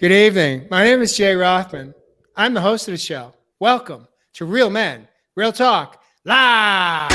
Good evening. My name is Jay Rothman. I'm the host of the show. Welcome to Real Men, Real Talk, Live.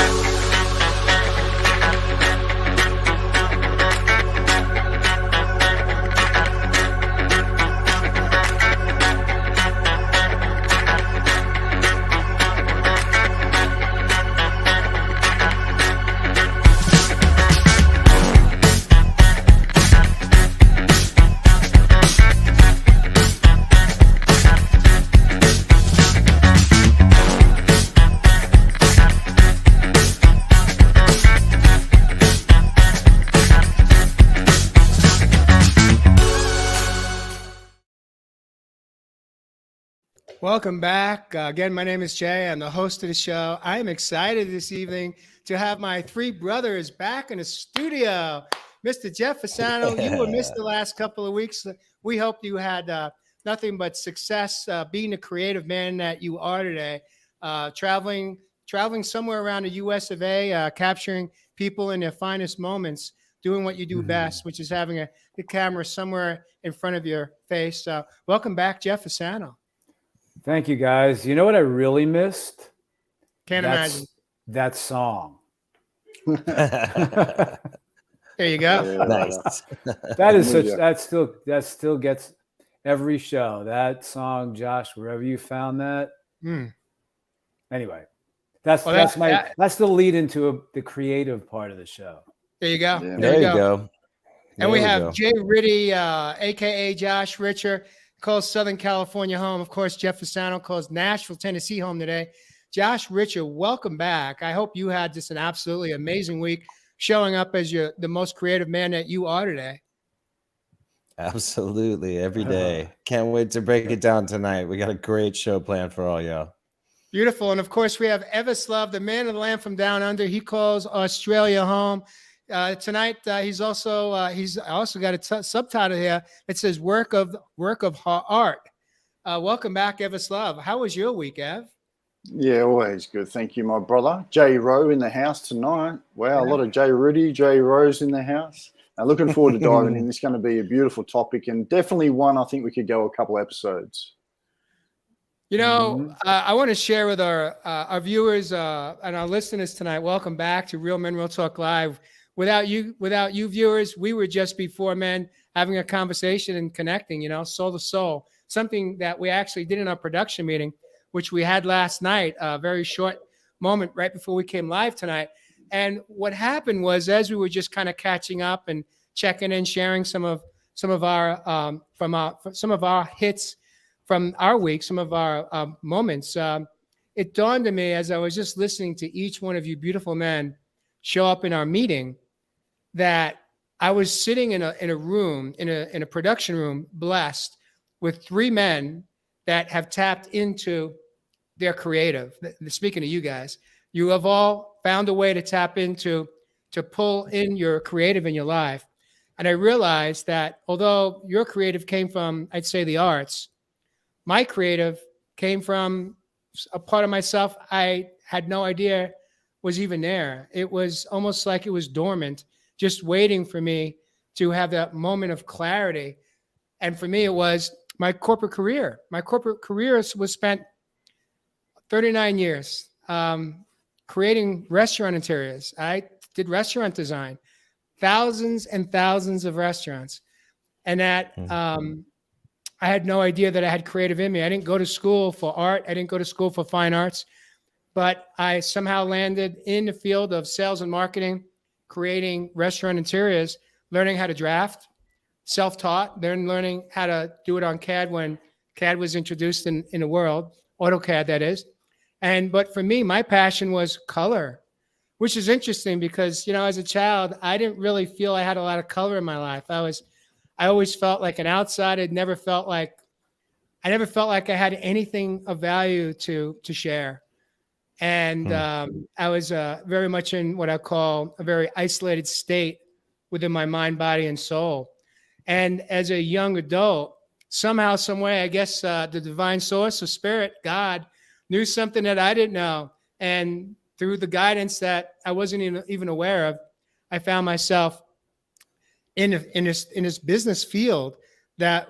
Welcome back. Again, my name is Jay. I'm the host of the show. I am excited this evening to have my three brothers back in the studio. Mr. Jeff Fasano, you were missed the last couple of weeks. We hope you had nothing but success being the creative man that you are today, traveling somewhere around the U.S. of A., capturing people in their finest moments, doing what you do best, which is having the camera somewhere in front of your face. Welcome back, Jeff Fasano. Thank you, guys. You know what I really missed? Can't imagine. That song. There you go. Nice. That still gets every show. That song, Josh, wherever you found that. Anyway, that's the lead into the creative part of the show. There you go. Yeah. There you go. And we have Jay Ritty, aka Josh Richer, calls Southern California home. Of course, Jeff Fasano calls Nashville, Tennessee home today. Josh Richer, welcome back. I hope you had just an absolutely amazing week showing up as the most creative man that you are today. Absolutely. Every day. Can't wait to break it down tonight. We got a great show planned for all y'all. Beautiful. And of course, we have Everslove, the man of the land from down under. He calls Australia home. Tonight, he's also got a subtitle here. It says work of art. Welcome back, Everslove. How was your week, Ev? Yeah, always good. Thank you, my brother. Jay Rowe in the house tonight. Wow, a lot of Jay Ritty, Jay Rose in the house. Looking forward to diving in. It's going to be a beautiful topic and definitely one I think we could go a couple episodes. You know, I want to share with our viewers and our listeners tonight. Welcome back to Real Men, Real Talk Live. Without you viewers, we were just before men having a conversation and connecting, soul to soul, something that we actually did in our production meeting, which we had last night, a very short moment right before we came live tonight. And what happened was, as we were just kind of catching up and checking in, sharing some of our hits from our week, some of our moments, it dawned on me as I was just listening to each one of you beautiful men show up in our meeting, that I was sitting in a room, in a production room, blessed with three men that have tapped into their creative. Speaking to you guys, you have all found a way to tap into, to pull in your creative in your life. And I realized that although your creative came from, I'd say, the arts, my creative came from a part of myself I had no idea was even there. It was almost like it was dormant, just waiting for me to have that moment of clarity. And for me, it was my corporate career. My corporate career was spent 39 years creating restaurant interiors. I did restaurant design, thousands and thousands of restaurants. And that I had no idea that I had creative in me. I didn't go to school for art. I didn't go to school for fine arts. But I somehow landed in the field of sales and marketing, creating restaurant interiors, learning how to draft, self-taught, then learning how to do it on CAD when CAD was introduced in the world, AutoCAD that is. But for me, my passion was color, which is interesting because, as a child, I didn't really feel I had a lot of color in my life. I always felt like an outsider. I never felt like I had anything of value to share. And I was very much in what I call a very isolated state within my mind, body, and soul. And as a young adult, somehow, some way, I guess the divine source or spirit, God, knew something that I didn't know. And through the guidance that I wasn't even aware of, I found myself in this business field that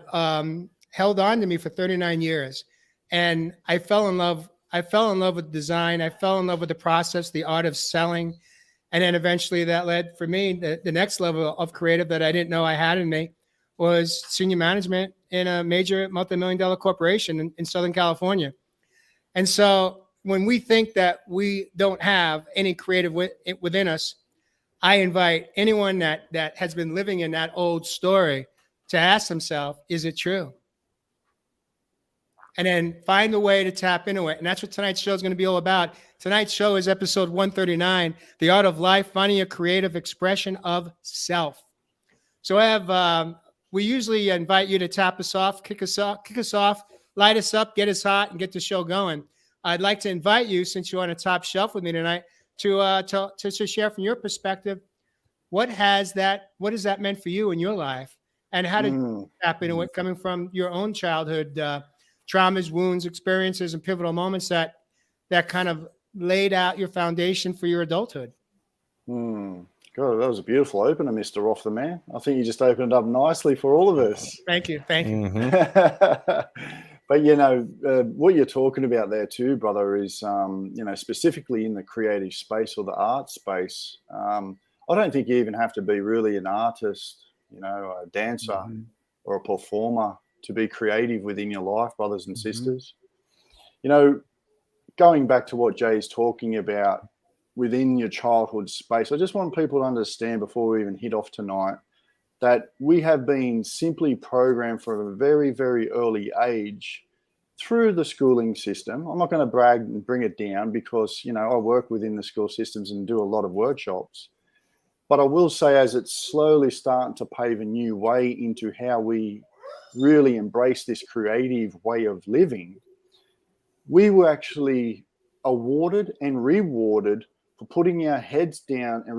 held on to me for 39 years. And I fell in love. I fell in love with design. I fell in love with the process, the art of selling. And then eventually that led for me, the next level of creative that I didn't know I had in me was senior management in a major multi-million-dollar corporation in Southern California. And so when we think that we don't have any creative within us, I invite anyone that has been living in that old story to ask themselves, is it true? And then find a way to tap into it. And that's what tonight's show is going to be all about. Tonight's show is episode 139, The Art of Life, Finding a Creative Expression of Self. So we usually invite you to tap us off, kick us off, light us up, get us hot, and get the show going. I'd like to invite you, since you're on a top shelf with me tonight, to share from your perspective, what has that meant for you in your life? And how did you tap into it coming from your own childhood traumas, wounds, experiences, and pivotal moments that kind of laid out your foundation for your adulthood? God, that was a beautiful opener, Mr. Off the Man. I think you just opened it up nicely for all of us. Thank you. But, what you're talking about there too, brother, is, specifically in the creative space or the art space, I don't think you even have to be really an artist, a dancer or a performer to be creative within your life, brothers and sisters. Going back to what Jay's talking about within your childhood space, I just want people to understand before we even hit off tonight that we have been simply programmed from a very, very early age through the schooling system. I'm not going to brag and bring it down because, I work within the school systems and do a lot of workshops. But I will say, as it's slowly starting to pave a new way into how we really embrace this creative way of living, we were actually awarded and rewarded for putting our heads down and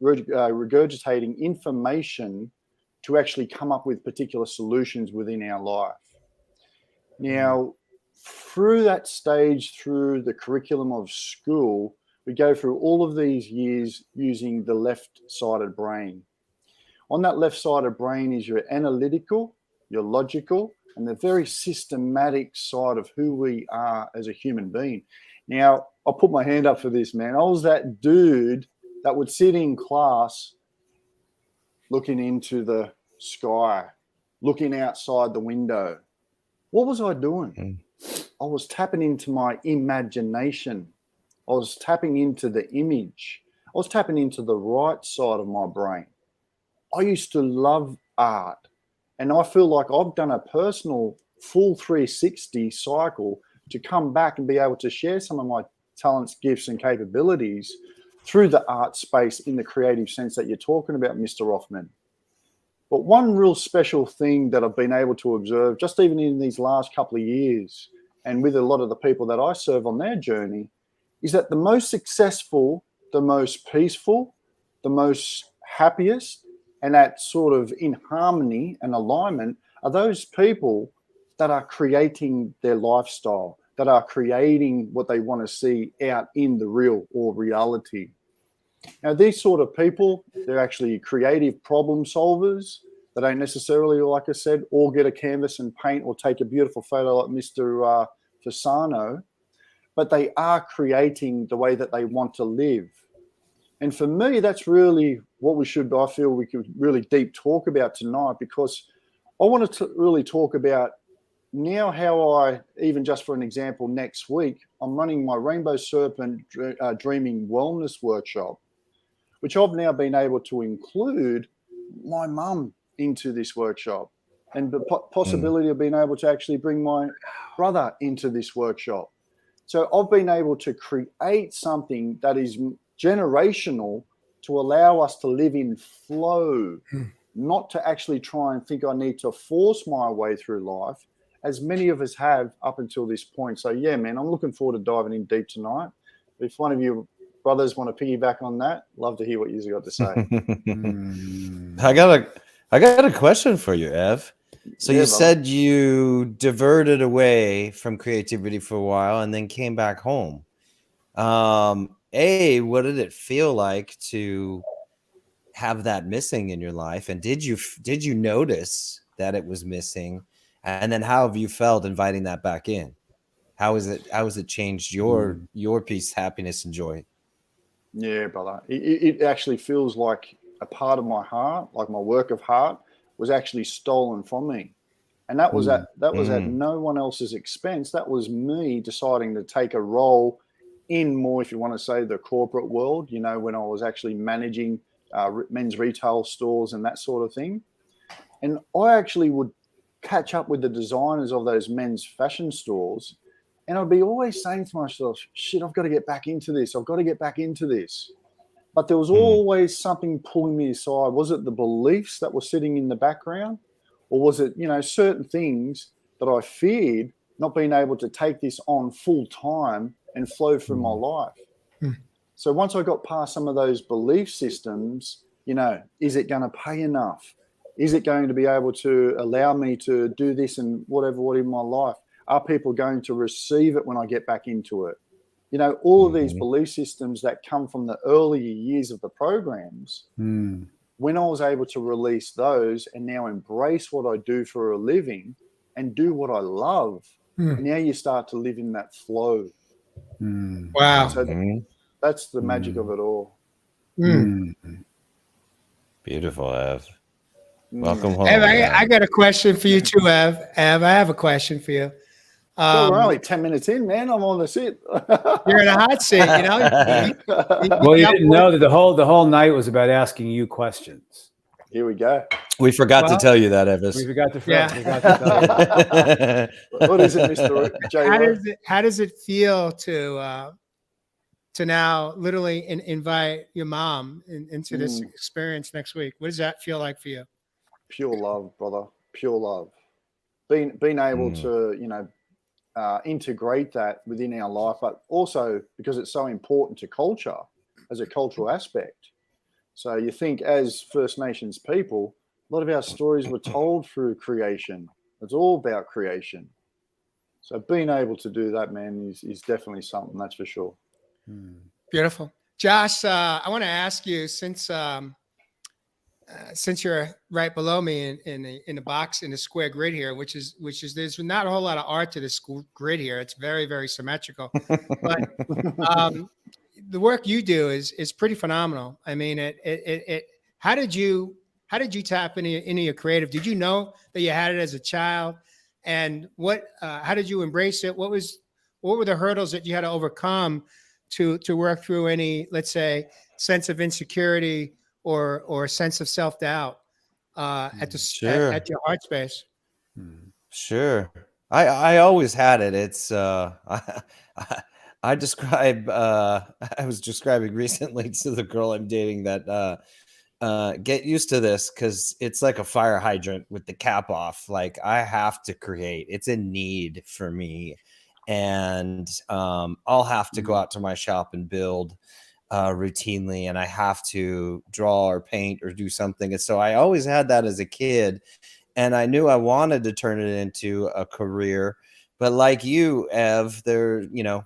regurgitating information to actually come up with particular solutions within our life. Now, through that stage, through the curriculum of school, we go through all of these years using the left-sided brain. On that left-sided brain is your analytical, your logical, and the very systematic side of who we are as a human being. Now, I'll put my hand up for this, man. I was that dude that would sit in class looking into the sky, looking outside the window. What was I doing? I was tapping into my imagination. I was tapping into the image. I was tapping into the right side of my brain. I used to love art. And I feel like I've done a personal full 360 cycle to come back and be able to share some of my talents, gifts, and capabilities through the art space in the creative sense that you're talking about, Mr. Rothman. But one real special thing that I've been able to observe, just even in these last couple of years, and with a lot of the people that I serve on their journey, is that the most successful, the most peaceful, the most happiest, and that sort of in harmony and alignment are those people that are creating their lifestyle, that are creating what they want to see out in the real or reality. Now, these sort of people, they're actually creative problem solvers. They don't necessarily, like I said, all get a canvas and paint or take a beautiful photo like Mr. Fasano, but they are creating the way that they want to live. And for me, that's really what I feel we could really deep talk about tonight, because I wanted to really talk about now how even just for an example, next week, I'm running my Rainbow Serpent Dreaming Wellness Workshop, which I've now been able to include my mum into this workshop, and the possibility of being able to actually bring my brother into this workshop. So I've been able to create something that is generational to allow us to live in flow, not to actually try and think I need to force my way through life, as many of us have up until this point. So yeah, man, I'm looking forward to diving in deep tonight. If one of you brothers want to piggyback on that, love to hear what you've got to say. I got a question for you, Ev. So you said you diverted away from creativity for a while and then came back home. What did it feel like to have that missing in your life? And did you notice that it was missing? And then how have you felt inviting that back in? How has it changed your peace, happiness, and joy? Yeah, brother. It actually feels like a part of my heart, like my work of heart, was actually stolen from me. And that was at no one else's expense. That was me deciding to take a role in more, if you want to say, the corporate world, you know, when I was actually managing men's retail stores and that sort of thing. And I actually would catch up with the designers of those men's fashion stores. And I'd be always saying to myself, shit, I've got to get back into this. I've got to get back into this. But there was always something pulling me aside. Was it the beliefs that were sitting in the background? Or was it, you know, certain things that I feared not being able to take this on full time and flow through my life? So once I got past some of those belief systems, you know, is it going to pay enough? Is it going to be able to allow me to do this and whatever in my life? Are people going to receive it when I get back into it? You know, all of these belief systems that come from the earlier years of the programs, when I was able to release those and now embrace what I do for a living and do what I love, now you start to live in that flow. Wow. So that's the magic of it all. Beautiful, Ev. Welcome home. Ev, I got a question for you too, Ev. Ev, I have a question for you. Well, we're only 10 minutes in, man. I'm on the seat. You're in a hot seat, you know. Well, you didn't know that the whole night was about asking you questions. Here we go. We forgot to tell you that, Evis. We forgot to tell you. What is it, Mr. J? How does it feel to now literally invite your mom into this experience next week? What does that feel like for you? Pure love, brother. Pure love. Being able to, you know, integrate that within our life, but also because it's so important to culture as a cultural aspect. So you think as First Nations people, a lot of our stories were told through creation. It's all about creation. So being able to do that, man, is definitely something, that's for sure. Beautiful. Josh, I want to ask you, since you're right below me in the box in the square grid here, which is there's not a whole lot of art to this grid here. It's very, very symmetrical. But the work you do is pretty phenomenal. I mean, how did you tap into your creative? Did you know that you had it as a child? And how did you embrace it? What were the hurdles that you had to overcome to work through any, let's say, sense of insecurity or sense of self-doubt at your heart space? Sure. I always had it. It's I was describing recently to the girl I'm dating that get used to this, because it's like a fire hydrant with the cap off. Like, I have to create. It's a need for me. And I'll have to go out to my shop and build routinely, and I have to draw or paint or do something. And so I always had that as a kid, and I knew I wanted to turn it into a career. But like you, Ev, there, you know,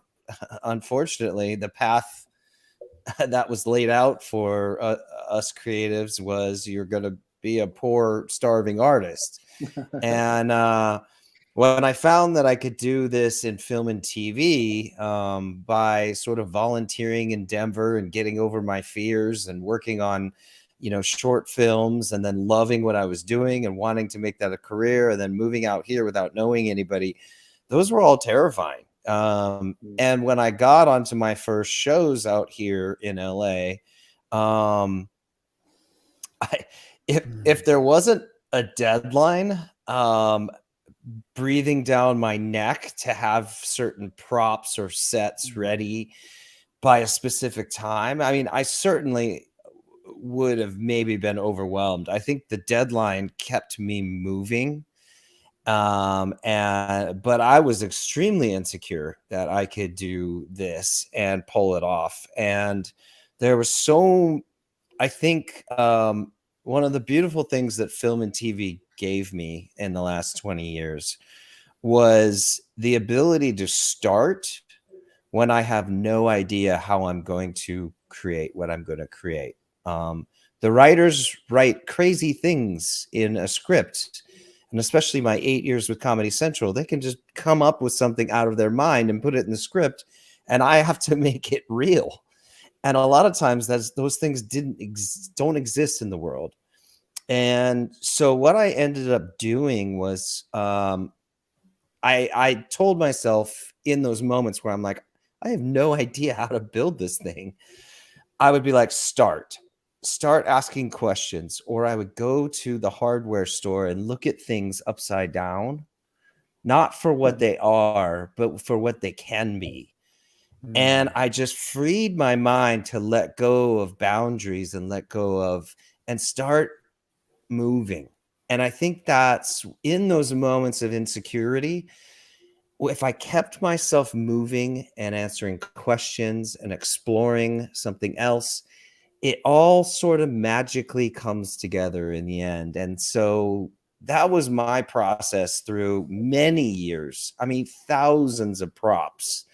unfortunately, the path that was laid out for us creatives was you're going to be a poor, starving artist. And when I found that I could do this in film and TV by sort of volunteering in Denver and getting over my fears and working on, you know, short films, and then loving what I was doing and wanting to make that a career, and then moving out here without knowing anybody, those were all terrifying. And when I got onto my first shows out here in LA, if there wasn't a deadline, breathing down my neck to have certain props or sets ready by a specific time, I mean, I certainly would have maybe been overwhelmed. I think the deadline kept me moving. But I was extremely insecure that I could do this and pull it off. And there was I think, one of the beautiful things that film and TV gave me in the last 20 years was the ability to start when I have no idea how I'm going to create what I'm going to create. The writers write crazy things in a script, and especially my 8 years with Comedy Central, they can just come up with something out of their mind and put it in the script, and I have to make it real. And a lot of times those things don't exist in the world. And so what I ended up doing was I told myself in those moments where I'm like, I have no idea how to build this thing. I would be like, start asking questions, or I would go to the hardware store and look at things upside down, not for what they are, but for what they can be. And I just freed my mind to let go of boundaries and and start moving. And I think that's in those moments of insecurity, if I kept myself moving and answering questions and exploring something else, it all sort of magically comes together in the end. And so that was my process through many years. I mean, thousands of props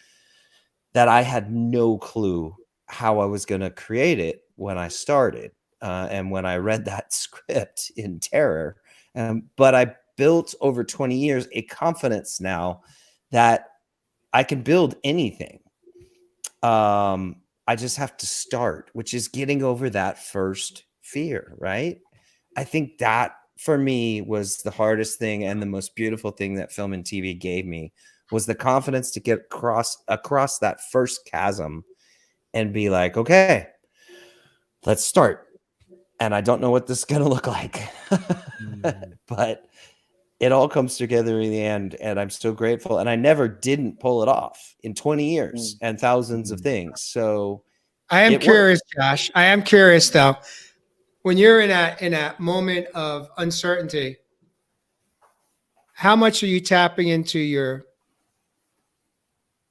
that I had no clue how I was going to create it when I started. And when I read that script in terror, but I built over 20 years a confidence now that I can build anything. I just have to start, which is getting over that first fear, right? I think that for me was the hardest thing and the most beautiful thing that film and TV gave me, was the confidence to get across that first chasm and be like, okay, let's start. And I don't know what this is going to look like, but it all comes together in the end. And I'm so grateful. And I never didn't pull it off in 20 years and thousands of things. So I am curious, Josh. I am curious though, when you're in a moment of uncertainty, how much are you tapping into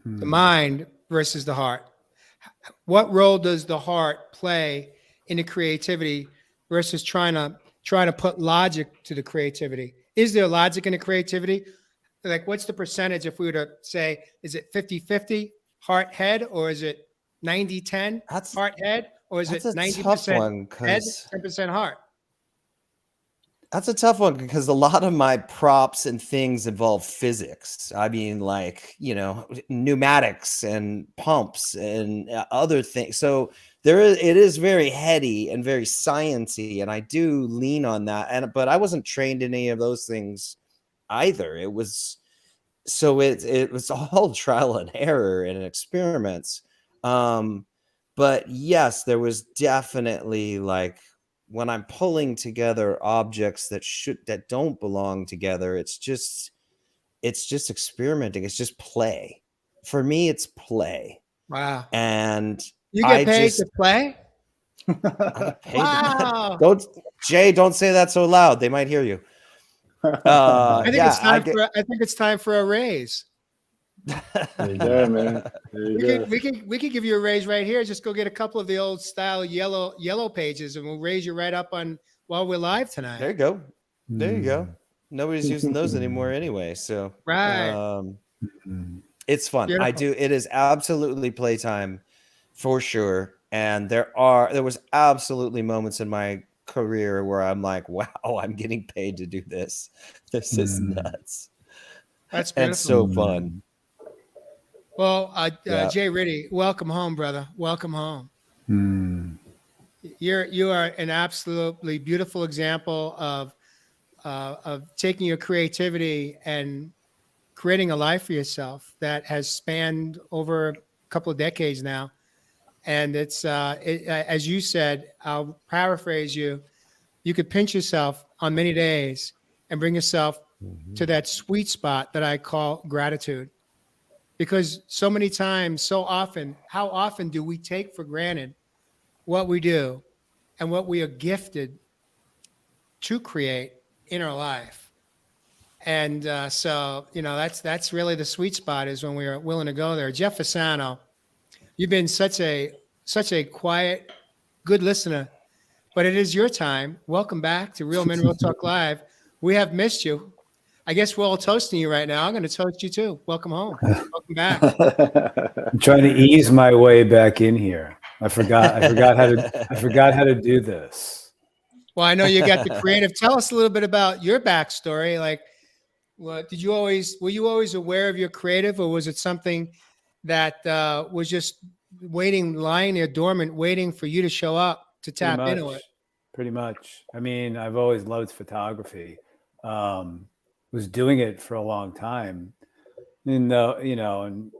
the mind versus the heart? What role does the heart play in the creativity versus trying to put logic to the creativity? Is there logic in the creativity? Like, what's the percentage if we were to say, is it 50-50 heart head, or is it 90-10 heart head, or is it 90% head, 10% heart? That's a tough one, because a lot of my props and things involve physics. I mean, like, pneumatics and pumps and other things. So it is very heady and very sciencey, and I do lean on that. But I wasn't trained in any of those things either. It was all trial and error and experiments. But yes, there was definitely, like, when I'm pulling together objects that don't belong together, it's just experimenting. It's just play. For me, it's play. Wow. And you get paid to play? I get paid. Wow. Don't say that so loud. They might hear you. I think it's time for a raise. There you go, man. We can give you a raise right here. Just go get a couple of the old style yellow pages, and we'll raise you right up on while we're live tonight. There you go. Nobody's using those anymore anyway. So right. It's fun. Beautiful. It is absolutely playtime for sure. And there was absolutely moments in my career where I'm like, wow, I'm getting paid to do this. This is nuts. That's beautiful. And so fun. Well, Jay Ritty, welcome home, brother. Welcome home. You are an absolutely beautiful example of taking your creativity and creating a life for yourself that has spanned over a couple of decades now. And it's as you said, I'll paraphrase you. You could pinch yourself on many days and bring yourself to that sweet spot that I call gratitude. Because so many times, so often, how often do we take for granted what we do and what we are gifted to create in our life? And so, that's really the sweet spot, is when we are willing to go there. Jeff Fasano, you've been such a quiet, good listener, but it is your time. Welcome back to Real Men Real Talk Live. We have missed you. I guess we're all toasting you right now. I'm going to toast you too. Welcome home. Welcome back. I'm trying to ease my way back in here. I forgot how to do this. Well, I know you got the creative. Tell us a little bit about your backstory. Like, what were you always aware of your creative, or was it something that was just waiting, lying there dormant, waiting for you to show up to tap into it? Pretty much. I mean, I've always loved photography. Was doing it for a long time. And and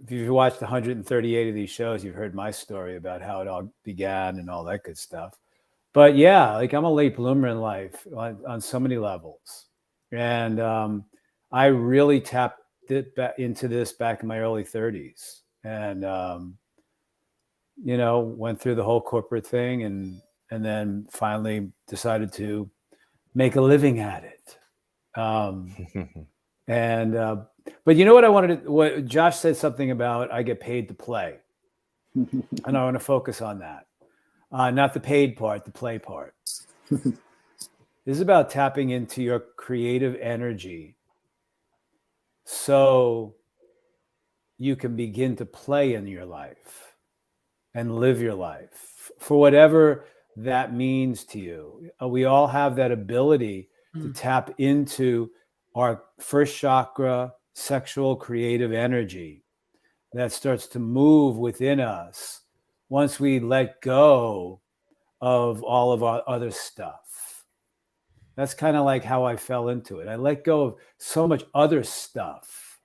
if you've watched 138 of these shows, you've heard my story about how it all began and all that good stuff. But yeah, like I'm a late bloomer in life on so many levels. And I really tapped into this back in my early 30s. And, went through the whole corporate thing and then finally decided to make a living at it. But you know what Josh said something about, I get paid to play. And I want to focus on that. Not the paid part, the play part. This is about tapping into your creative energy so you can begin to play in your life and live your life for whatever that means to you. We all have that ability to tap into our first chakra, sexual creative energy that starts to move within us once we let go of all of our other stuff. That's kind of like how I fell into it. I let go of so much other stuff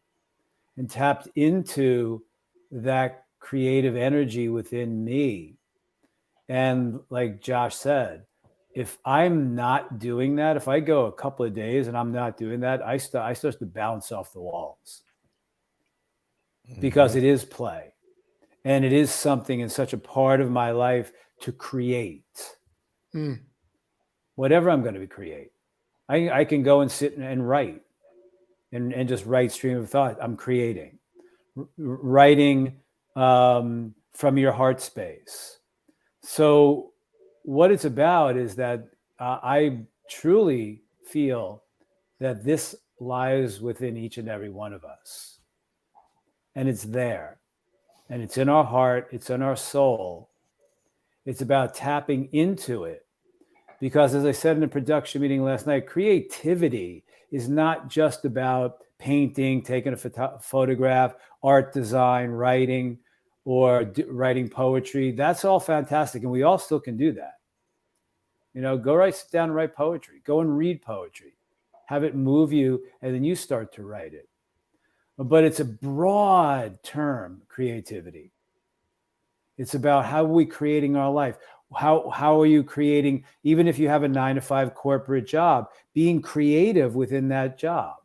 and tapped into that creative energy within me. And like Josh said, if I'm not doing that, if I go a couple of days and I'm not doing that, I start to bounce off the walls because it is play. And it is something in such a part of my life to create. Whatever I'm going to create. I can go and sit and write and just write stream of thought. I'm creating. Writing from your heart space. So what it's about is that I truly feel that this lies within each and every one of us. And it's there. And it's in our heart. It's in our soul. It's about tapping into it. Because as I said in the production meeting last night, creativity is not just about painting, taking a photograph, art design, writing, or writing poetry. That's all fantastic. And we all still can do that. Go sit down and write poetry. Go and read poetry. Have it move you, and then you start to write it. But it's a broad term, creativity. It's about how are we creating our life? How are you creating, even if you have a 9-to-5 corporate job, being creative within that job?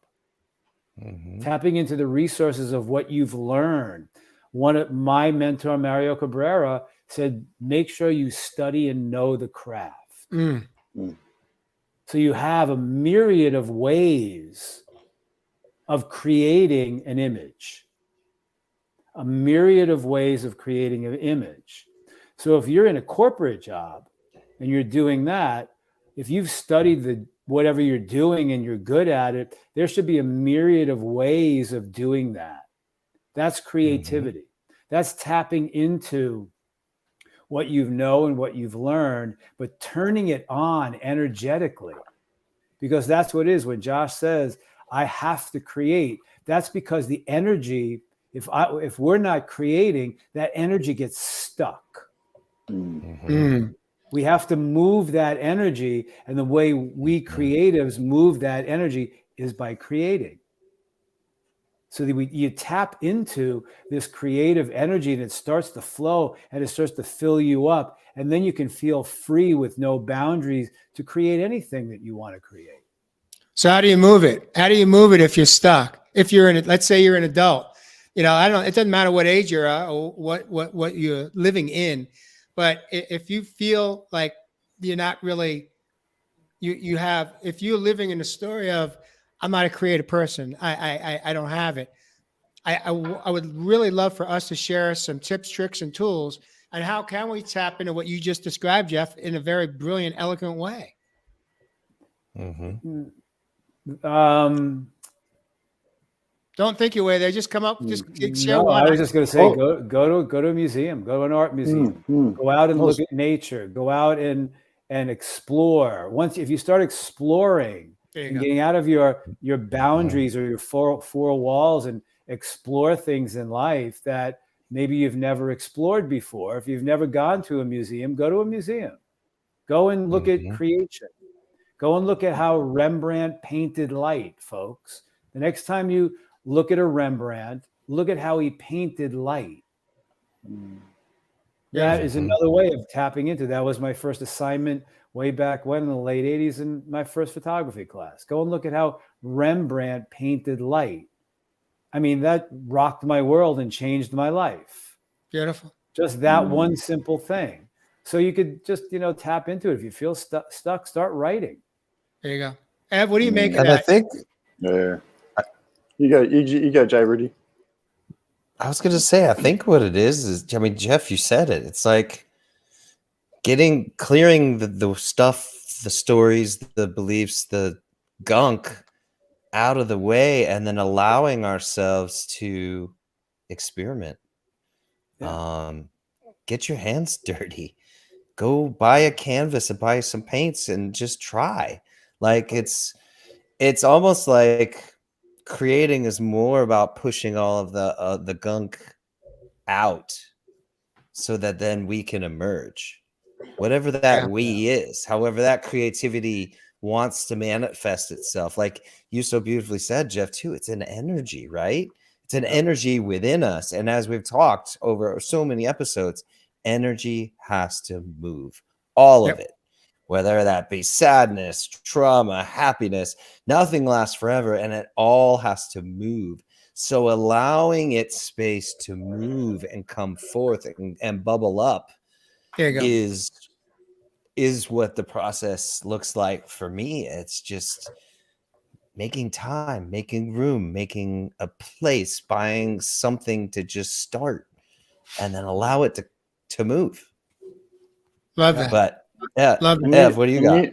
Tapping into the resources of what you've learned. One of my mentor, Mario Cabrera, said, make sure you study and know the craft. So you have a myriad of ways of creating an image, a myriad of ways of creating an image. So if you're in a corporate job and you're doing that, if you've studied whatever you're doing and you're good at it, there should be a myriad of ways of doing that. That's creativity. That's tapping into what you know and what you've learned, but turning it on energetically. Because that's what it is. When Josh says, I have to create, that's because the energy, if we're not creating, that energy gets stuck. We have to move that energy, and the way we creatives move that energy is by creating. So that you tap into this creative energy, and it starts to flow and it starts to fill you up, and then you can feel free with no boundaries to create anything that you want to create. So how do you move it? How do you move it if you're stuck? If you're let's say you're an adult, it doesn't matter what age you're at or what you're living in, but if you feel like you're not really, if you're living in a story of, I'm not a creative person, I don't have it. I would really love for us to share some tips, tricks, and tools, and how can we tap into what you just described, Jeff, in a very brilliant, eloquent way. Don't think your way there. Just come up. Just share one. I was just going to say, go to a museum. Go to an art museum. Go out and look at nature. Go out and and explore. If you start exploring and getting out of your boundaries or your four walls and explore things in life that maybe you've never explored before. If you've never gone to a museum, go to a museum. Go and look at creation. Go and look at how Rembrandt painted light, folks. The next time you look at a Rembrandt, look at how he painted light. That is another way of tapping into. That was my first assignment way back when in the late 80s in my first photography class. Go and look at how Rembrandt painted light. I mean, that rocked my world and changed my life. Beautiful. Just that one simple thing. So you could just, tap into it. If you feel stuck, start writing. There you go. Ev, what do you make of and that? I think, you go, Jay Rudy. I was going to say, I think what it is, I mean, Jeff, you said it. It's like clearing the stuff, the stories, the beliefs, the gunk out of the way, and then allowing ourselves to experiment. Get your hands dirty. Go buy a canvas and buy some paints and just try. Like it's almost like creating is more about pushing all of the gunk out so that then we can emerge, whatever that we is, however that creativity wants to manifest itself. Like you so beautifully said, Jeff, too, it's an energy, right? It's an energy within us. And as we've talked over so many episodes, energy has to move, all of it, whether that be sadness, trauma, happiness. Nothing lasts forever, and it all has to move. So allowing its space to move and come forth and bubble up is what the process looks like for me. It's just making time, making room, making a place, buying something to just start, and then allow it to move. Love that. But love Ev, what do you got?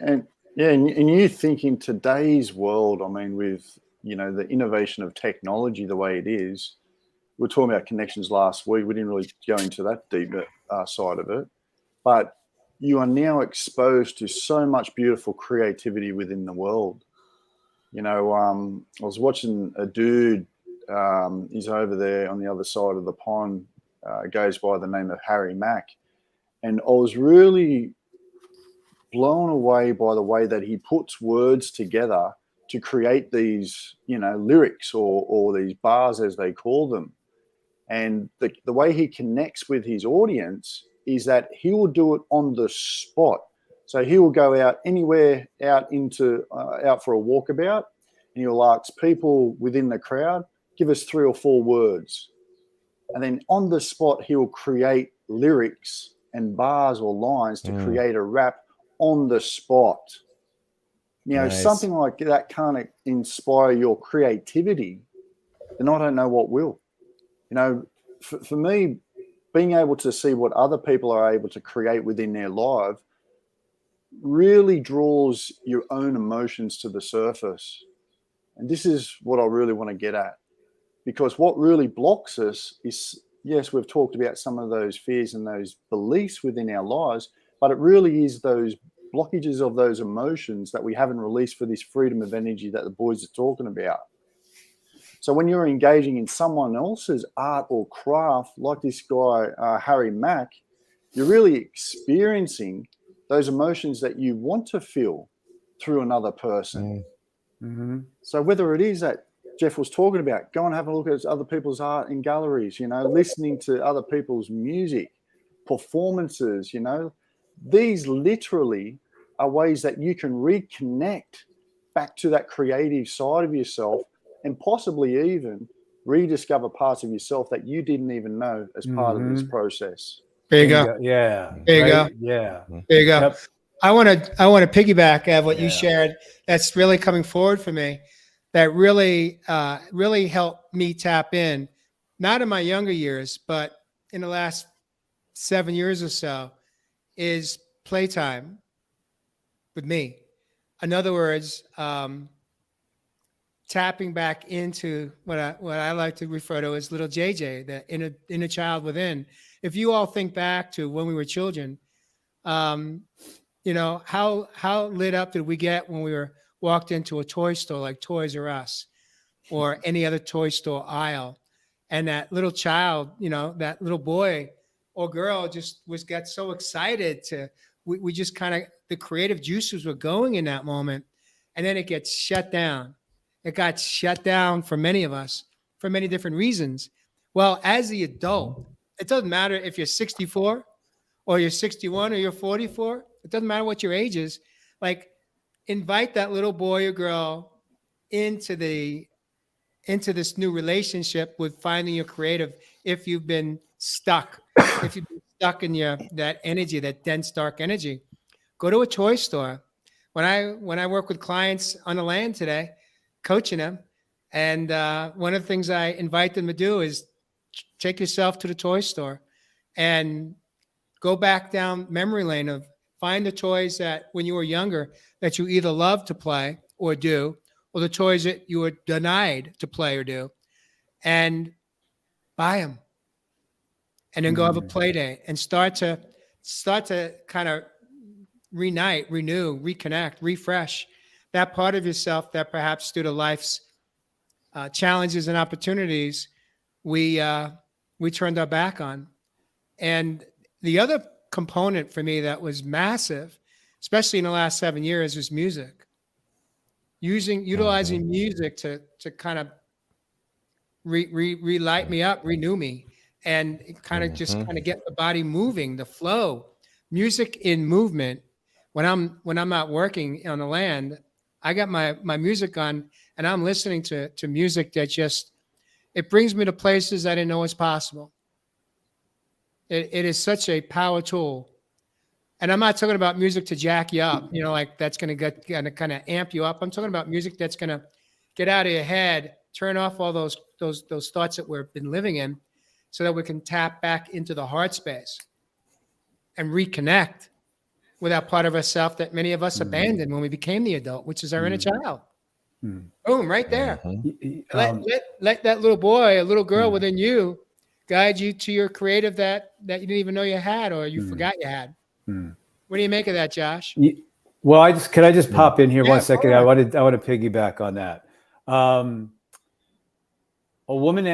And you think in today's world, I mean, with the innovation of technology the way it is, we were talking about connections last week. We didn't really go into that deep side of it, but you are now exposed to so much beautiful creativity within the world. I was watching a dude. He's over there on the other side of the pond. Goes by the name of Harry Mack, and I was really blown away by the way that he puts words together to create these, lyrics or these bars as they call them. And the way he connects with his audience is that he will do it on the spot. So he will go out anywhere, out for a walkabout, and he'll ask people within the crowd, give us 3 or 4 words. And then on the spot, he will create lyrics and bars or lines to create a rap on the spot. If something like that can't inspire your creativity, then I don't know what will. For me, being able to see what other people are able to create within their life really draws your own emotions to the surface. And this is what I really want to get at. Because what really blocks us is, yes, we've talked about some of those fears and those beliefs within our lives, but it really is those blockages of those emotions that we haven't released for this freedom of energy that the boys are talking about. So when you're engaging in someone else's art or craft, like this guy, Harry Mack, you're really experiencing those emotions that you want to feel through another person. So whether it is that Jeff was talking about, go and have a look at other people's art in galleries, listening to other people's music, performances, these literally are ways that you can reconnect back to that creative side of yourself and possibly even rediscover parts of yourself that you didn't even know as part of this process. There you go. Yeah. There you go. Yeah. There you go. Yep. I want to piggyback at what you shared. That's really coming forward for me. That really helped me tap in, not in my younger years, but in the last 7 years or so, is playtime with me. In other words, tapping back into what I like to refer to as little JJ, the inner child within. If you all think back to when we were children, how lit up did we get when we were walked into a toy store like Toys R Us or any other toy store aisle, and that little child, that little boy or girl just got so excited we just kind of, the creative juices were going in that moment, and then it gets shut down. It got shut down for many of us for many different reasons. Well, as the adult, it doesn't matter if you're 64 or you're 61 or you're 44. It doesn't matter what your age is. Like, invite that little boy or girl into this new relationship with finding your creative. If you've been stuck, in that energy, that dense dark energy, go to a toy store. When I work with clients on the land today, coaching them, and one of the things I invite them to do is take yourself to the toy store and go back down memory lane of find the toys that when you were younger that you either loved to play or do, or the toys that you were denied to play or do, and buy them, and then go have a play day and start to kind of reunite, renew, reconnect, refresh that part of yourself that perhaps due to life's challenges and opportunities we turned our back on. And the other component for me that was massive, especially in the last 7 years, was music. Utilizing music to kind of relight me up, renew me, and kind of just kind of get the body moving, the flow. Music in movement. When I'm not working on the land, I got my music on, and I'm listening to music that just, it brings me to places I didn't know was possible. It is such a power tool. And I'm not talking about music to jack you up, like that's going to kind of amp you up. I'm talking about music that's going to get out of your head, turn off all those thoughts that we've been living in, so that we can tap back into the heart space and reconnect with that part of ourselves that many of us abandoned when we became the adult, which is our inner child. Boom, right there. Let that little boy, a little girl within you guide you to your creative that you didn't even know you had, or you forgot you had. What do you make of that, Josh? Well, can I just pop in here 1 second? I want to piggyback on that. A woman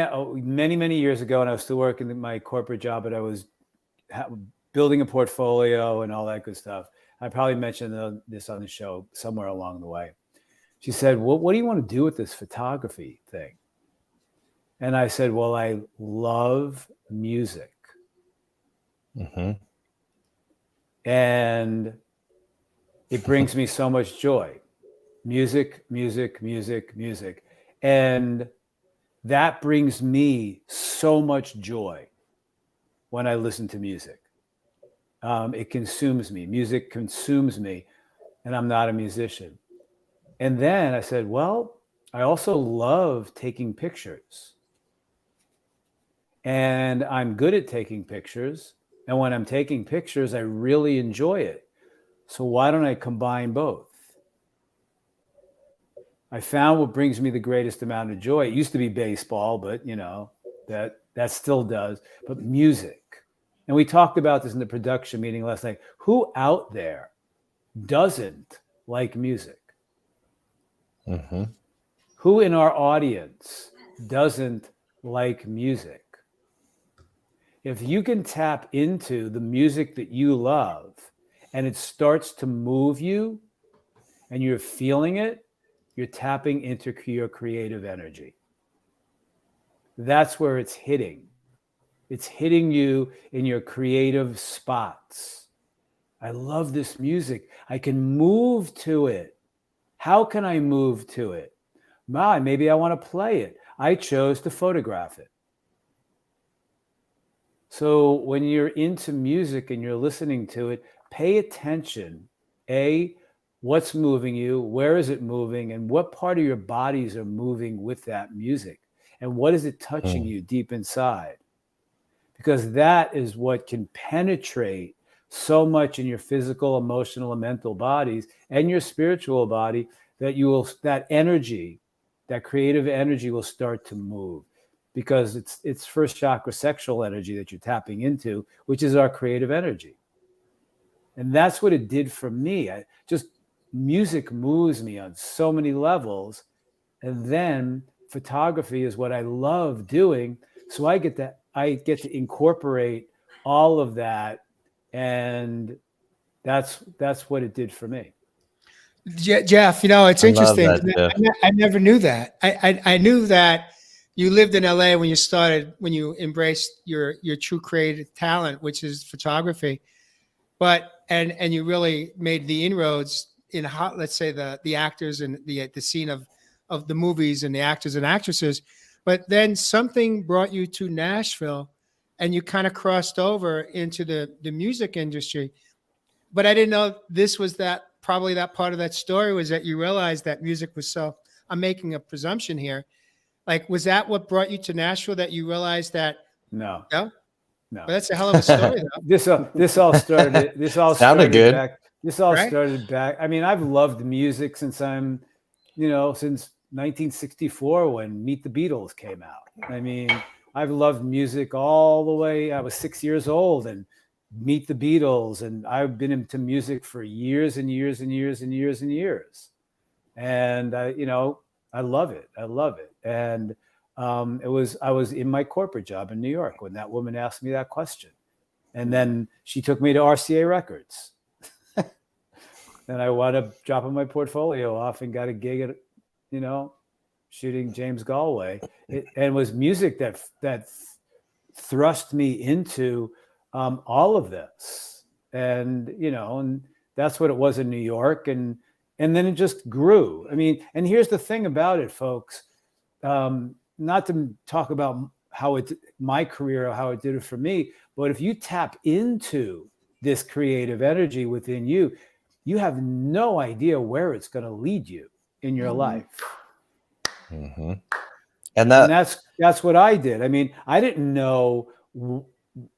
many years ago, and I was still working in my corporate job, but I was building a portfolio and all that good stuff. I probably mentioned this on the show somewhere along the way. She said, what do you want to do with this photography thing? And I said, well, I love music. And it brings me so much joy. Music. And that brings me so much joy when I listen to music. It consumes me. Music consumes me, and I'm not a musician. And then I said, well, I also love taking pictures. And I'm good at taking pictures. And when I'm taking pictures, I really enjoy it. So why don't I combine both? I found what brings me the greatest amount of joy. It used to be baseball, but that still does. But music. And we talked about this in the production meeting last night. Who out there doesn't like music? Who in our audience doesn't like music? If you can tap into the music that you love and it starts to move you and you're feeling it, you're tapping into your creative energy. That's where it's hitting. It's hitting you in your creative spots. I love this music. I can move to it. How can I move to it? Maybe I want to play it. I chose to photograph it. So when you're into music and you're listening to it, pay attention. What's moving you? Where is it moving? And what part of your bodies are moving with that music? And what is it touching you deep inside? Because that is what can penetrate so much in your physical, emotional, and mental bodies and your spiritual body that energy, that creative energy will start to move. Because it's first chakra sexual energy that you're tapping into, which is our creative energy. And that's what it did for me. Music moves me on so many levels. And then photography is what I love doing. So I get to incorporate all of that. And that's what it did for me. Jeff, it's interesting. I never knew that. I knew that you lived in LA when you embraced your true creative talent, which is photography. But and you really made the inroads in let's say the actors and the scene of the movies and the actors and actresses. But then something brought you to Nashville, and you kind of crossed over into the music industry. But I didn't know this was probably that part of that story was that you realized that music was so. I'm making a presumption here. Like, was that what brought you to Nashville? That you realized that? No. But that's a hell of a story, though. This all started. This all sounded started good. back. This all started back. I mean, I've loved music since since 1964 when Meet the Beatles came out. I mean, I've loved music all the way. I was 6 years old and Meet the Beatles, and I've been into music for years and years and years and years and years. And I love it. I love it. And I was in my corporate job in New York when that woman asked me that question. And then she took me to RCA Records. And I wound up dropping my portfolio off and got a gig at, shooting James Galway. And it was music that thrust me into all of this. And, and that's what it was in New York. And then it just grew. I mean, and here's the thing about it, folks. Not to talk about my career or how it did it for me, but if you tap into this creative energy within you, you have no idea where it's going to lead you in your life. Mm-hmm. And that's what I did. I mean, I didn't know.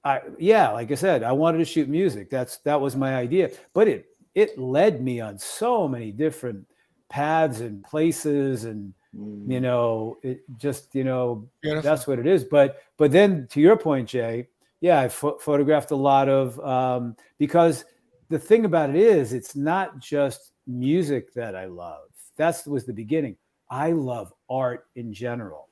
Like I said, I wanted to shoot music. That was my idea, but it led me on so many different paths and places, and it just Beautiful. That's what it is. But then to your point, Jay, I photographed a lot of because the thing about it is it's not just music that I love. That was the beginning. I love art in general.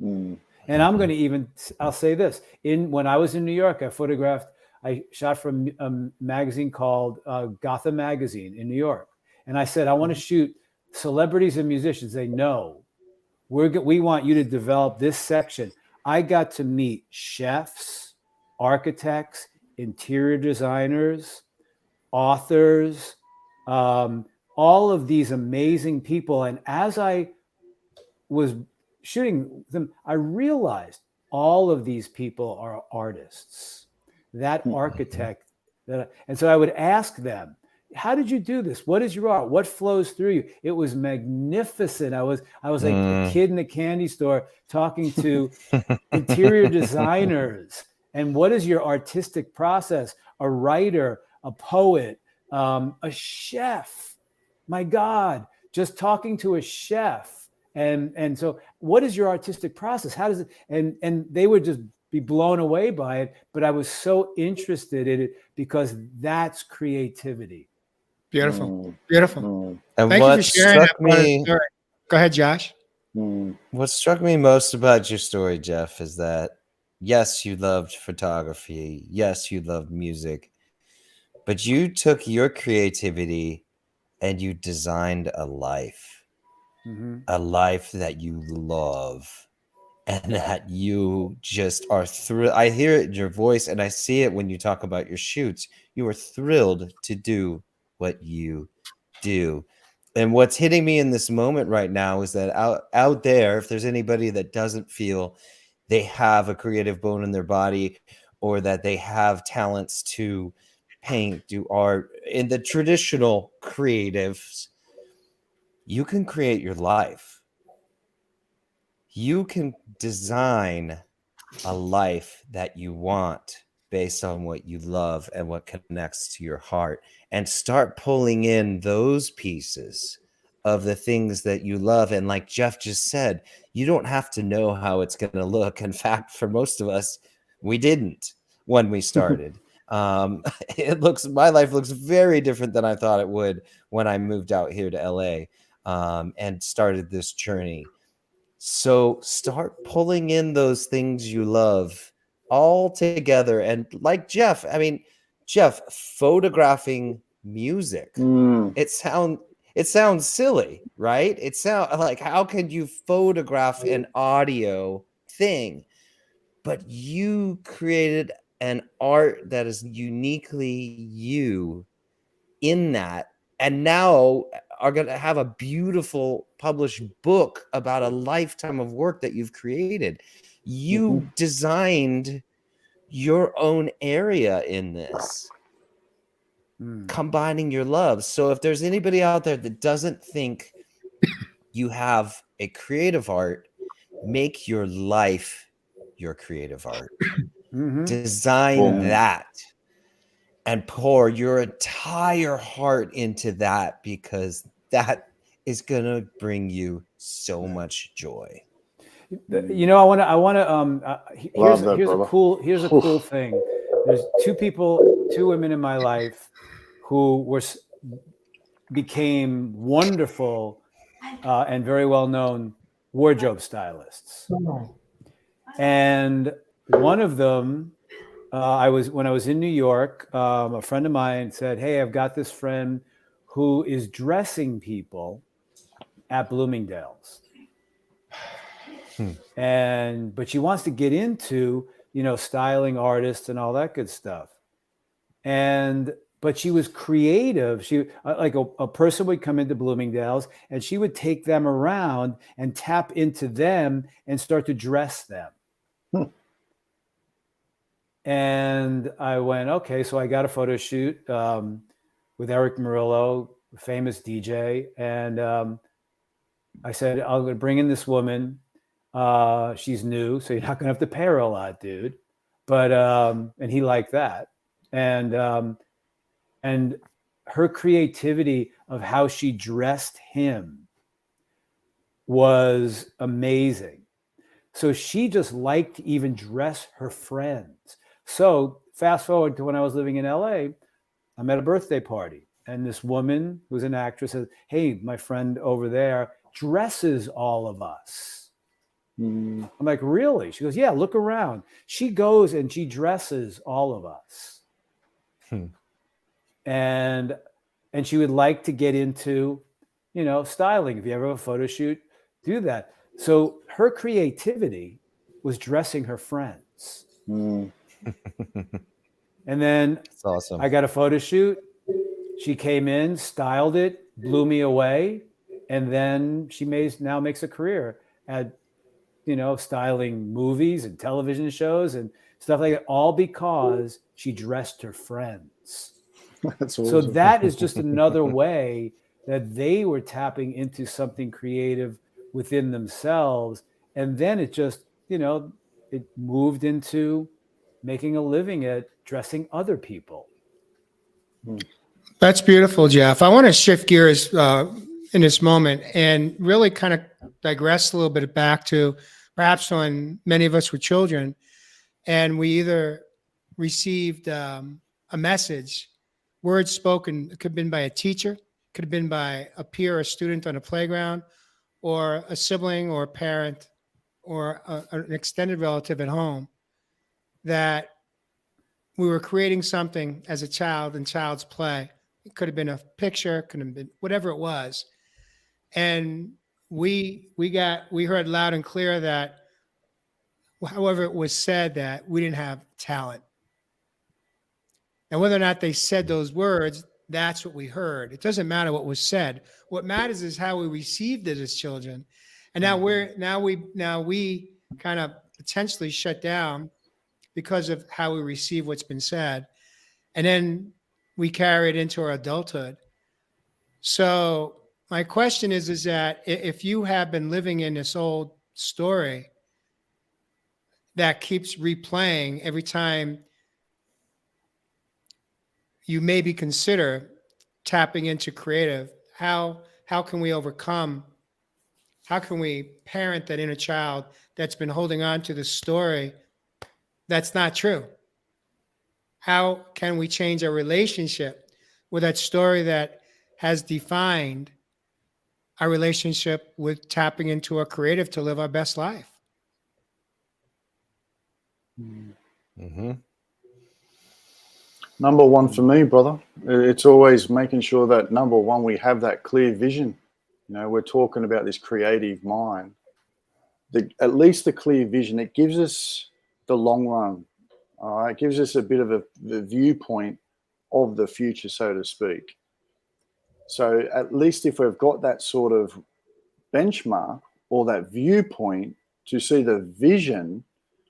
And I'm going to I'll say this. When I was in New York, I shot for a magazine called Gotham Magazine in New York. And I said, I want to shoot celebrities and musicians. They know we want you to develop this section. I got to meet chefs, architects, interior designers, authors, all of these amazing people. And as I was shooting them, I realized all of these people are artists. That architect, and so I would ask them, how did you do this? What is your art? What flows through you? It was magnificent. I was like a kid in a candy store talking to interior designers. And what is your artistic process? A writer, a poet, a chef. My God, just talking to a chef. And so what is your artistic process? How does it, and they would just be blown away by it. But I was so interested in it because that's creativity. Beautiful. Beautiful. And Thank you for sharing that part of the story. Go ahead, Josh. What struck me most about your story, Jeff, is that yes, you loved photography. Yes, you loved music, but you took your creativity and you designed a life, a life that you love and that you just are thrilled. I hear it in your voice and I see it when you talk about your shoots. You are thrilled to do what you do. And what's hitting me in this moment right now is that out there, if there's anybody that doesn't feel they have a creative bone in their body or that they have talents to paint, do art in the traditional creatives, you can create your life. You can design a life that you want based on what you love and what connects to your heart, and start pulling in those pieces of the things that you love. And like Jeff just said, you don't have to know how it's going to look. In fact, for most of us, we didn't when we started. My life looks very different than I thought it would when I moved out here to LA, and started this journey. So start pulling in those things you love all together. And like Jeff, I mean, Jeff, photographing music. It sounds silly, right? It sounds like, how can you photograph an audio thing? But you created an art that is uniquely you in that, and now are going to have a beautiful published book about a lifetime of work that you've created. You designed your own area in this, combining your loves. So if there's anybody out there that doesn't think you have a creative art, make your life your creative art. Design that and pour your entire heart into that, because that is going to bring you so much joy. You know, I want to here's a cool thing. There's two women in my life who became wonderful and very well known wardrobe stylists. And one of them, when I was in New York, a friend of mine said, "Hey, I've got this friend who is dressing people at Bloomingdale's." But she wants to get into, styling artists and all that good stuff. But she was creative. She like a person would come into Bloomingdale's and she would take them around and tap into them and start to dress them. And I went, okay, so I got a photo shoot with Eric Murillo, famous DJ. And I said, I'm going to bring in this woman. She's new, so you're not going to have to pay her a lot, dude. But, and he liked that. And her creativity of how she dressed him was amazing. So she just liked to even dress her friends. So fast forward to when I was living in LA, I'm at a birthday party and this woman who's an actress says, "Hey, my friend over there dresses all of us." I'm like, "Really?" She goes, "Yeah, look around." She goes and she dresses all of us. And she would like to get into, styling. If you ever have a photo shoot, do that. So her creativity was dressing her friends. And then That's awesome. I got a photo shoot. She came in, styled it, blew me away. And then she now makes a career at, styling movies and television shows and stuff like that, all because she dressed her friends. That's awesome. So that is just another way that they were tapping into something creative within themselves. And then it just, it moved into making a living at dressing other people. That's beautiful, Jeff. I want to shift gears in this moment and really kind of digress a little bit back to perhaps when many of us were children and we either received a message, words spoken, it could have been by a teacher, could have been by a peer or a student on a playground, or a sibling or a parent or an extended relative at home, that we were creating something as a child in child's play. It could have been a picture, could have been whatever it was. And we heard loud and clear that, however it was said, that we didn't have talent. And whether or not they said those words, that's what we heard. It doesn't matter what was said. What matters is how we received it as children. And now we kind of potentially shut down because of how we receive what's been said. And then we carry it into our adulthood. So my question is that if you have been living in this old story that keeps replaying every time you maybe consider tapping into creative, how can we overcome, how can we parent that inner child that's been holding on to the story that's not true? how can we change our relationship with that story that has defined our relationship with tapping into our creative to live our best life? Mm-hmm. Number one for me, brother, it's always making sure that number one, we have that clear vision. You know, we're talking about this creative mind. At least the clear vision, it gives us the long run. All right, it gives us a bit of the viewpoint of the future, so to speak. So at least if we've got that sort of benchmark or that viewpoint to see the vision,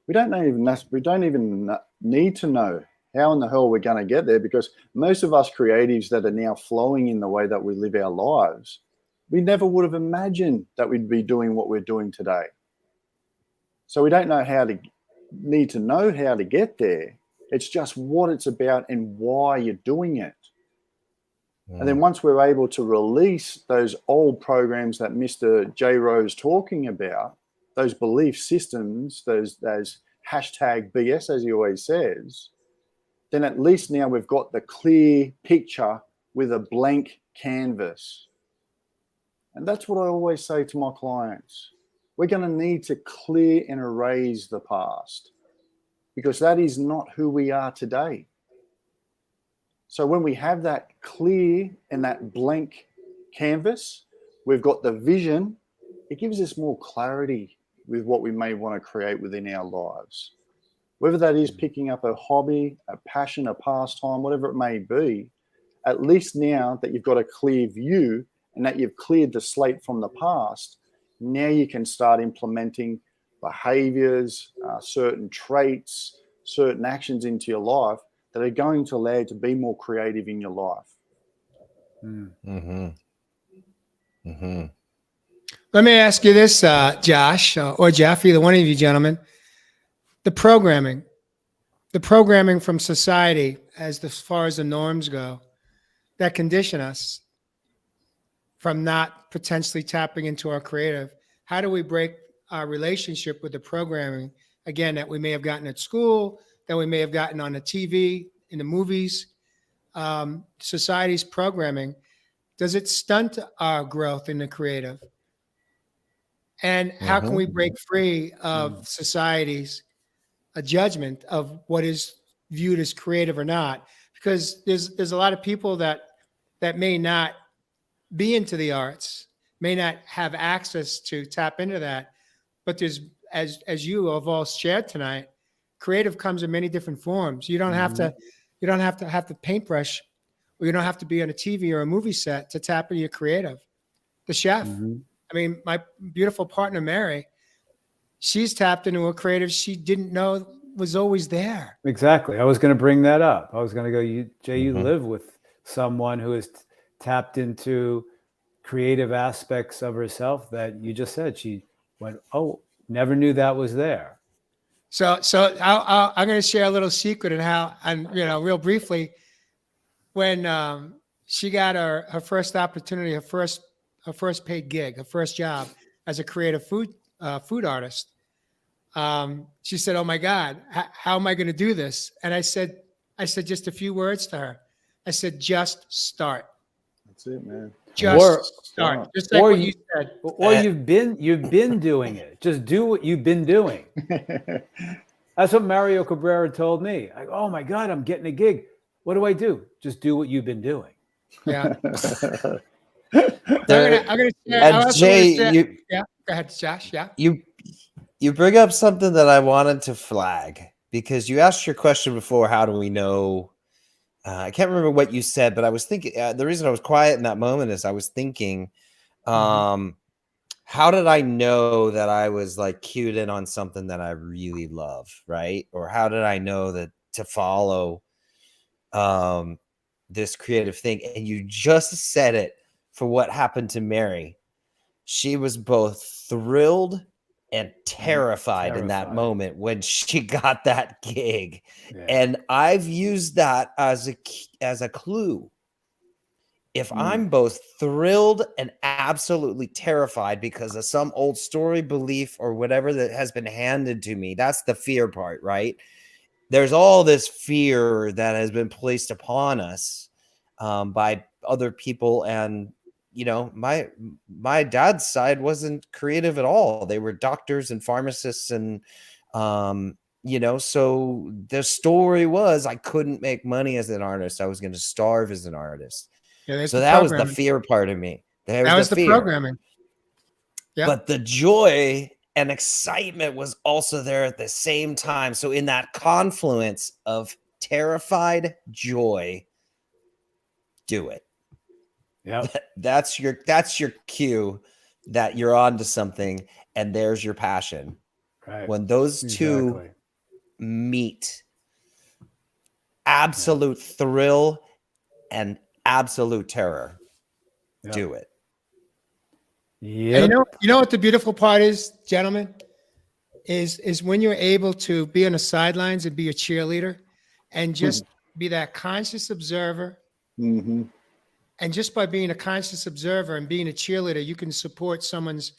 we don't even need to know how in the hell we're going to get there, because most of us creatives that are now flowing in the way that we live our lives, we never would have imagined that we'd be doing what we're doing today. So we don't need to know how to get there. It's just what it's about and why you're doing it. And then once we're able to release those old programs that Mr. J. Rose talking about, those belief systems, those hashtag BS, as he always says, then at least now we've got the clear picture with a blank canvas. And that's what I always say to my clients. We're going to need to clear and erase the past, because that is not who we are today. So when we have that clear and that blank canvas, we've got the vision, it gives us more clarity with what we may want to create within our lives. Whether that is picking up a hobby, a passion, a pastime, whatever it may be, at least now that you've got a clear view and that you've cleared the slate from the past, now you can start implementing behaviors, certain traits, certain actions into your life that are going to allow you to be more creative in your life. Mm-hmm. Mm-hmm. Let me ask you this, Josh or Jeff, either one of you gentlemen. The programming from society, as far as the norms go, that condition us from not potentially tapping into our creative. How do we break our relationship with the programming, again, that we may have gotten at school, that we may have gotten on the TV, in the movies, society's programming? Does it stunt our growth in the creative? And how can we break free of society's a judgment of what is viewed as creative or not? Because there's a lot of people that may not be into the arts, may not have access to tap into that. But there's, as you have all shared tonight, creative comes in many different forms. You don't have to have the paintbrush, or you don't have to be on a TV or a movie set to tap into your creative. The chef. I mean, my beautiful partner Mary, she's tapped into a creative she didn't know was always there. Exactly. I was going to bring that up. I was going to go, you live with someone who has tapped into creative aspects of herself that you just said. She went, oh, never knew that was there. So I'm going to share a little secret and how, and real briefly, when she got her first opportunity, her first paid gig, her first job as a creative food artist, she said, "Oh my God, how am I going to do this?" And I said just a few words to her. I said, "Just start." That's it, man. Just start. Just like what you said. Or you've been doing it. Just do what you've been doing. That's what Mario Cabrera told me. Like, oh my God, I'm getting a gig. What do I do? Just do what you've been doing. Yeah. I'm gonna share. Jay, yeah. Go ahead, Josh. Yeah. You bring up something that I wanted to flag, because you asked your question before. How do we know? I can't remember what you said, but I was thinking. The reason I was quiet in that moment is I was thinking, how did I know that I was like cued in on something that I really love, right? Or how did I know that to follow this creative thing? And you just said it for what happened to Mary. She was both thrilled and terrified in that moment when she got that gig. Yeah. And I've used that as a clue. If I'm both thrilled and absolutely terrified because of some old story, belief, or whatever that has been handed to me, that's the fear part, right? there's all this fear that has been placed upon us by other people. And, you know, my dad's side wasn't creative at all. They were doctors and pharmacists. And, you know, so the story was I couldn't make money as an artist. I was going to starve as an artist. Yeah, So that was the fear part of me. That was the programming. Yep. But the joy and excitement was also there at the same time. So in that confluence of terrified joy, do it. Yeah. That's your cue that you're onto something, and there's your passion. Right. When those two meet, absolute thrill and absolute terror. Do it. Yeah. You know what the beautiful part is, gentlemen, is when you're able to be on the sidelines and be a cheerleader and just be that conscious observer. Mm-hmm. And just by being a conscious observer and being a cheerleader, you can support someone's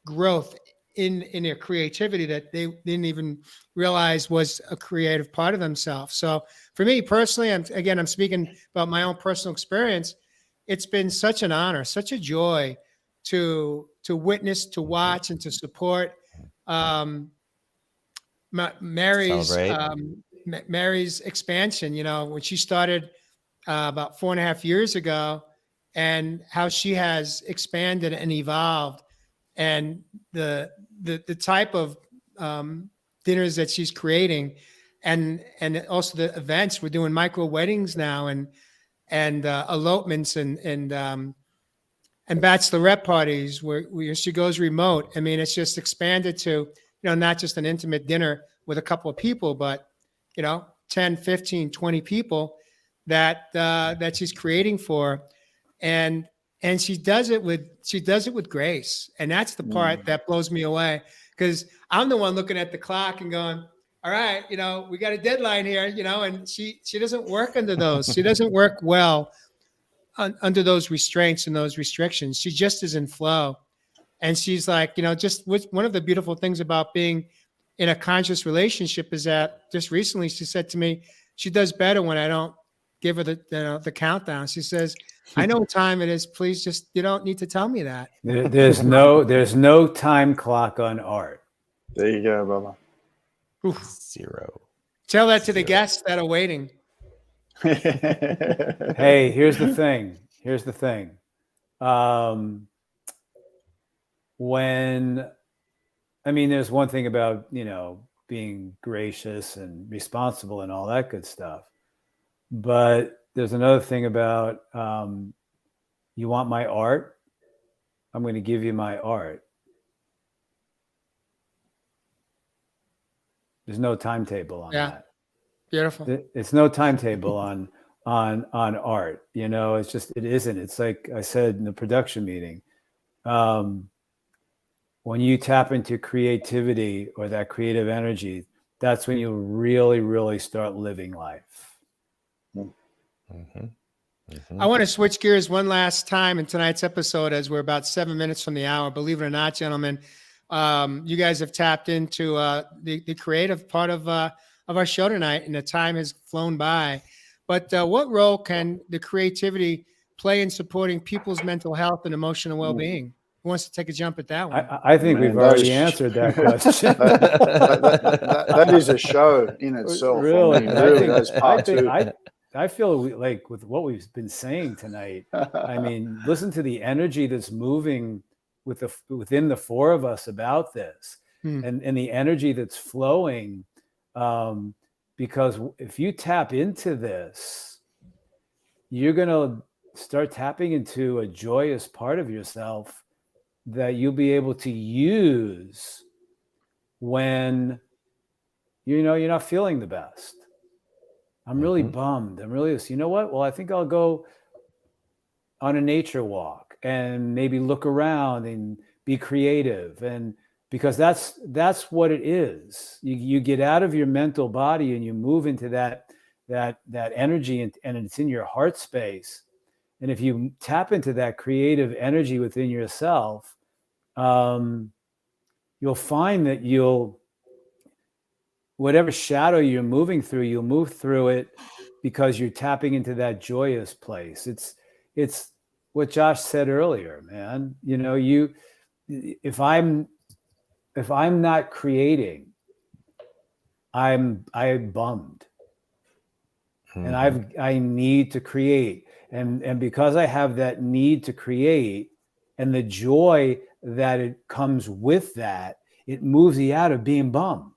growth in their creativity that they didn't even realize was a creative part of themselves. So for me personally, I'm speaking about my own personal experience. It's been such an honor, such a joy to witness, to watch, and to support Mary's expansion. You know, when she started about 4.5 years ago, and how she has expanded and evolved, and the type of dinners that she's creating, and also the events. We're doing micro weddings now, and elopements, and bachelorette parties where she goes remote. I mean, it's just expanded to, you know, not just an intimate dinner with a couple of people, but, you know, 10, 15, 20 people that she's creating for. And she does it with grace. And that's the part that blows me away, because I'm the one looking at the clock and going, all right, you know, we got a deadline here, you know, and she doesn't work under those. She doesn't work well under those restraints and those restrictions. She just is in flow. And she's like, you know, just one of the beautiful things about being in a conscious relationship is that just recently she said to me, she does better when I don't give her the countdown. She says, I know what time it is. Please just, you don't need to tell me that. There's no time clock on art. There you go, brother. Oof. 0. Tell that to the guests that are waiting. Hey, here's the thing. There's one thing about, you know, being gracious and responsible and all that good stuff. But there's another thing about, you want my art? I'm going to give you my art. There's no timetable on that. Beautiful. It's no timetable on art. You know, it isn't. It's like I said in the production meeting. When you tap into creativity or that creative energy, that's when you really, really start living life. Mm-hmm. Mm-hmm. I want to switch gears one last time in tonight's episode, as we're about 7 minutes from the hour. Believe it or not, gentlemen, you guys have tapped into the creative part of our show tonight, and the time has flown by. But what role can the creativity play in supporting people's mental health and emotional well-being? Who wants to take a jump at that one? I think we've already answered that question. that is a show in itself. Really, that's part two. I feel like with what we've been saying tonight, I mean, listen to the energy that's moving within the four of us about this, and the energy that's flowing. Because if you tap into this, you're going to start tapping into a joyous part of yourself that you'll be able to use when, you know, you're not feeling the best. I'm really bummed. I'm really, you know what? Well, I think I'll go on a nature walk and maybe look around and be creative. And because that's what it is. You get out of your mental body and you move into that energy, and it's in your heart space. And if you tap into that creative energy within yourself, you'll find that you'll whatever shadow you're moving through, you'll move through it because you're tapping into that joyous place. It's what Josh said earlier, man. You know, if I'm not creating, I'm bummed. And I need to create. And because I have that need to create and the joy that it comes with that, it moves you out of being bummed.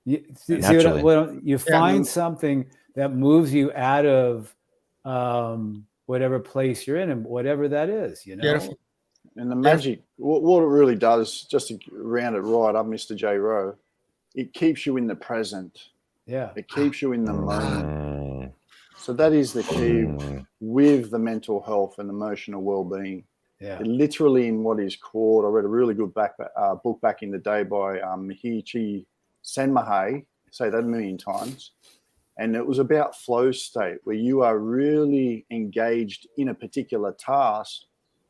You find something that moves you out of whatever place you're in and whatever that is, you know. Beautiful. And the magic, what it really does, just to round it right up, Mr. J. Rowe, it keeps you in the present. Yeah. It keeps you in the moment. So that is the key with the mental health and emotional well-being. Yeah. It literally in what is called, I read a really good book back in the day by Mihichi Senmahei, say that a million times. And it was about flow state, where you are really engaged in a particular task,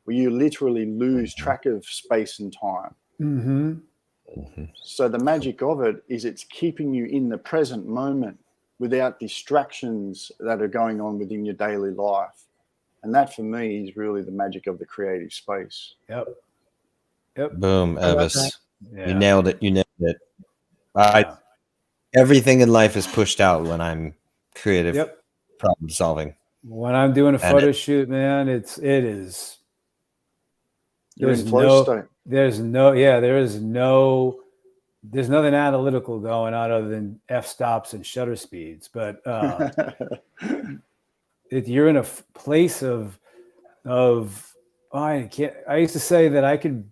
where you literally lose track of space and time. So the magic of it is it's keeping you in the present moment without distractions that are going on within your daily life. And that for me is really the magic of the creative space. Yep. Boom, Evis. Yeah. You nailed it. Everything in life is pushed out when I'm creative problem solving. When I'm doing a photo shoot, man, it is. There's nothing analytical going on other than f-stops and shutter speeds. But if you're in a place of I used to say that I could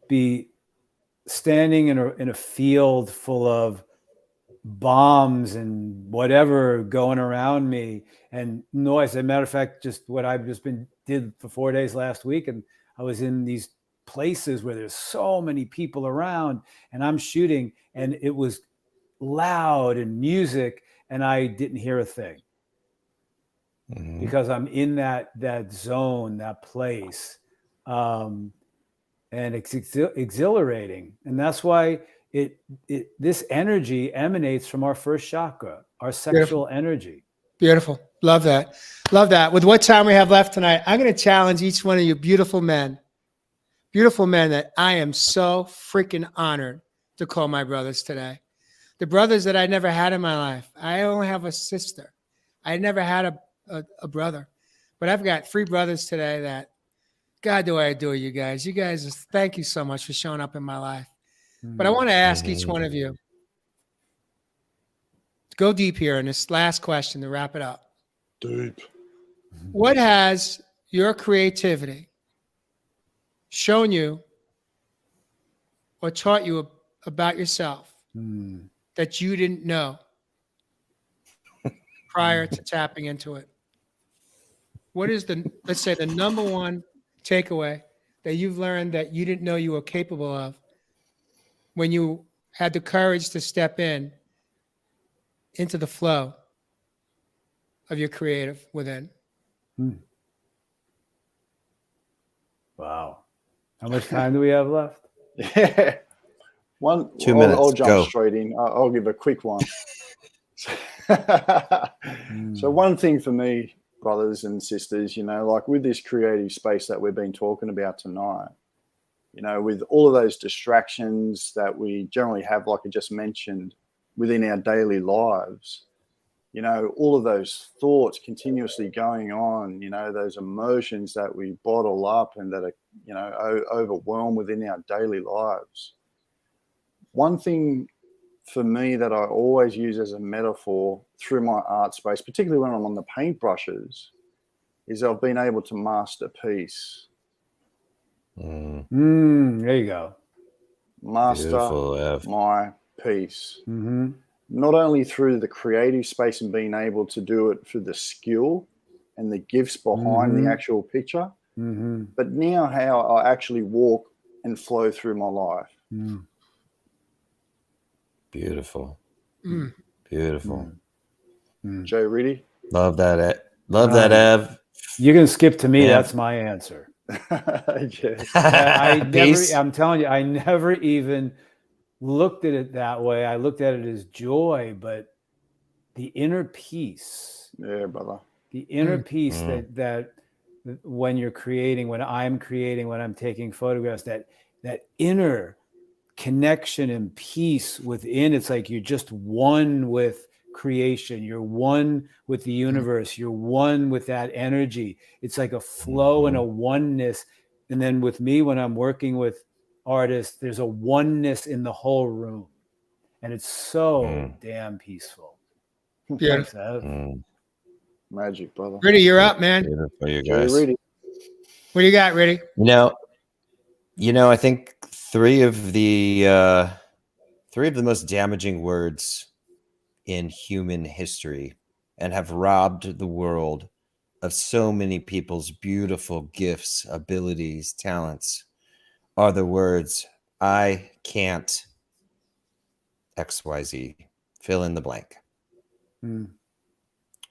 be standing in a field full of bombs and whatever going around me and noise. As a matter of fact, just what I've just did for 4 days last week, and I was in these places where there's so many people around and I'm shooting and it was loud and music and I didn't hear a thing because I'm in that zone, that place. And it's exhilarating. And that's why this energy emanates from our first chakra, our sexual energy. Beautiful. Love that. Love that. With what time we have left tonight, I'm going to challenge each one of you beautiful men that I am so freaking honored to call my brothers today. The brothers that I never had in my life. I only have a sister. I never had a brother, but I've got 3 brothers today that, God, do I adore you guys. You guys, thank you so much for showing up in my life. But I want to ask each one of you, go deep here in this last question to wrap it up. Deep. What has your creativity shown you or taught you about yourself that you didn't know prior to tapping into it? What is let's say the number one takeaway that you've learned that you didn't know you were capable of when you had the courage to step into the flow of your creative within? Wow. How much time do we have left? Yeah. 2 minutes. I'll jump Go. straight in. I'll give a quick one. So one thing for me, brothers and sisters, like with this creative space that we've been talking about tonight, with all of those distractions that we generally have, like I just mentioned, within our daily lives, all of those thoughts continuously going on, those emotions that we bottle up and that are, overwhelmed within our daily lives. One thing for me that I always use as a metaphor through my art space, particularly when I'm on the paintbrushes, is I've been able to master peace. There you go. Master my peace. Not only through the creative space and being able to do it through the skill and the gifts behind the actual picture, but now how I actually walk and flow through my life. Beautiful. Beautiful. Joe Riddy? Love that. Love that, Ev. You can skip to me. Yeah. That's my answer. Yeah. I'm telling you, I never even looked at it that way. I looked at it as joy, but the inner peace. Yeah, brother. The inner peace that when you're creating, when I'm creating, when I'm taking photographs, that inner connection and peace within, it's like you're just one with creation, you're one with the universe, you're one with that energy. It's like a flow and a oneness. And then with me, when I'm working with artists, there's a oneness in the whole room, and it's so damn peaceful. Beautiful. Magic, brother. Rudy, you're up, man. For you guys. Rudy. What do you got, Rudy? I think three of the most damaging words in human history and have robbed the world of so many people's beautiful gifts, abilities, talents are the words, I can't XYZ, fill in the blank.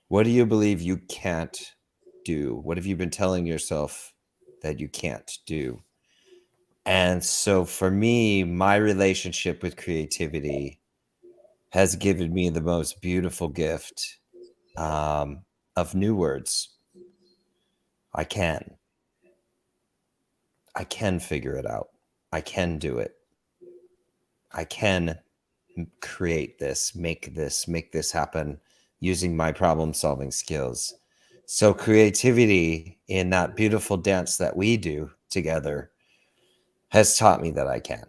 What do you believe you can't do? What have you been telling yourself that you can't do? And so for me, my relationship with creativity has given me the most beautiful gift of new words. I can figure it out. I can do it. I can create this, make this happen using my problem solving skills. So creativity in that beautiful dance that we do together has taught me that I can.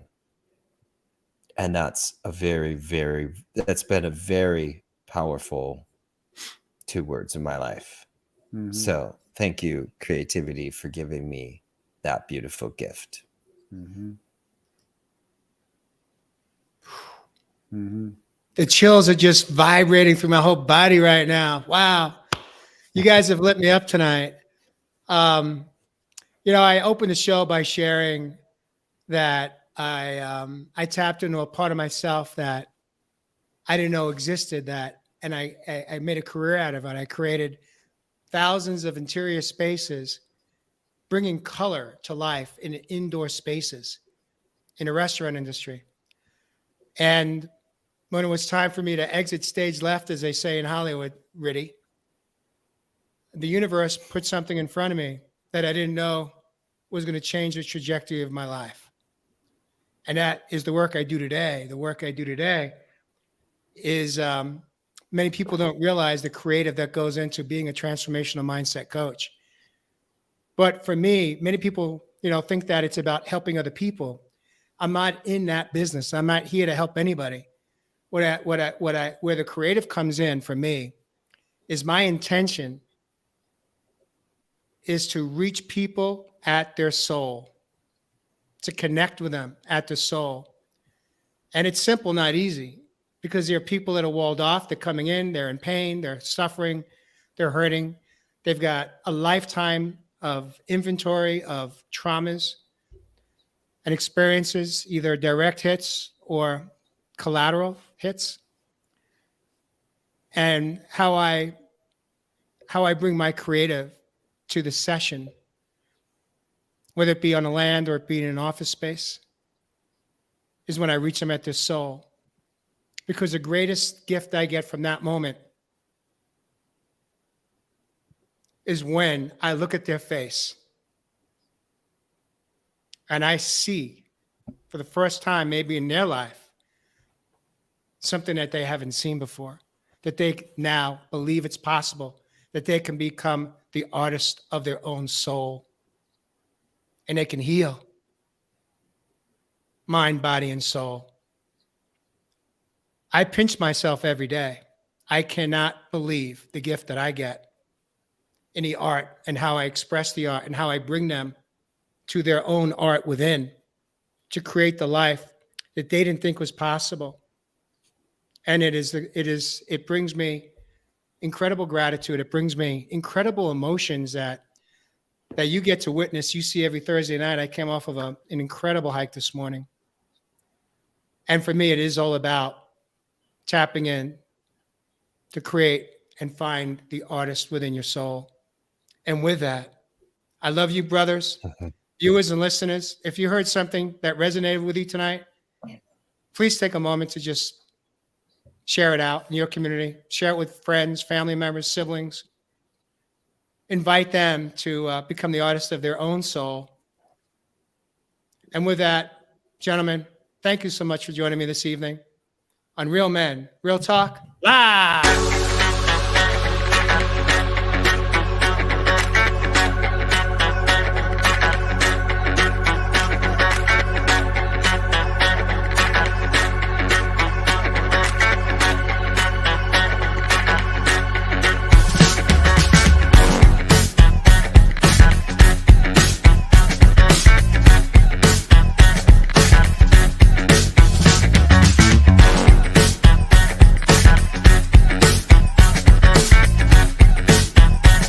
And that's that's been a very powerful 2 words in my life. So thank you, creativity, for giving me that beautiful gift. The chills are just vibrating through my whole body right now. Wow. You guys have lit me up tonight. I opened the show by sharing that I tapped into a part of myself that I didn't know existed, and I made a career out of it. I created thousands of interior spaces, bringing color to life in indoor spaces in the restaurant industry. And when it was time for me to exit stage left, as they say in Hollywood, Riddy, the universe put something in front of me that I didn't know was going to change the trajectory of my life. And that is the work I do today. The work I do today is many people don't realize the creative that goes into being a transformational mindset coach. But for me, many people, think that it's about helping other people. I'm not in that business. I'm not here to help anybody. Where the creative comes in for me is my intention is to reach people at their soul, to connect with them at their soul. And it's simple, not easy, because there are people that are walled off. They're coming in, they're in pain, they're suffering, they're hurting. They've got a lifetime of inventory of traumas and experiences, either direct hits or collateral hits. And how I bring my creative to the session, whether it be on the land or it be in an office space, is when I reach them at their soul. Because the greatest gift I get from that moment is when I look at their face and I see, for the first time maybe in their life, something that they haven't seen before, that they now believe it's possible, that they can become the artist of their own soul, and they can heal mind, body, and soul. I pinch myself every day. I cannot believe the gift that I get in the art and how I express the art and how I bring them to their own art within to create the life that they didn't think was possible. And it brings me incredible gratitude. It brings me incredible emotions that you get to witness. You see every Thursday night. I came off of an incredible hike this morning. And for me, it is all about tapping in to create and find the artist within your soul. And with that, I love you, brothers, viewers and listeners. If you heard something that resonated with you tonight, please take a moment to just share it out in your community. Share it with friends, family members, siblings. Invite them to become the artist of their own soul. And with that, gentlemen, thank you so much for joining me this evening on Real Men, Real Talk Live.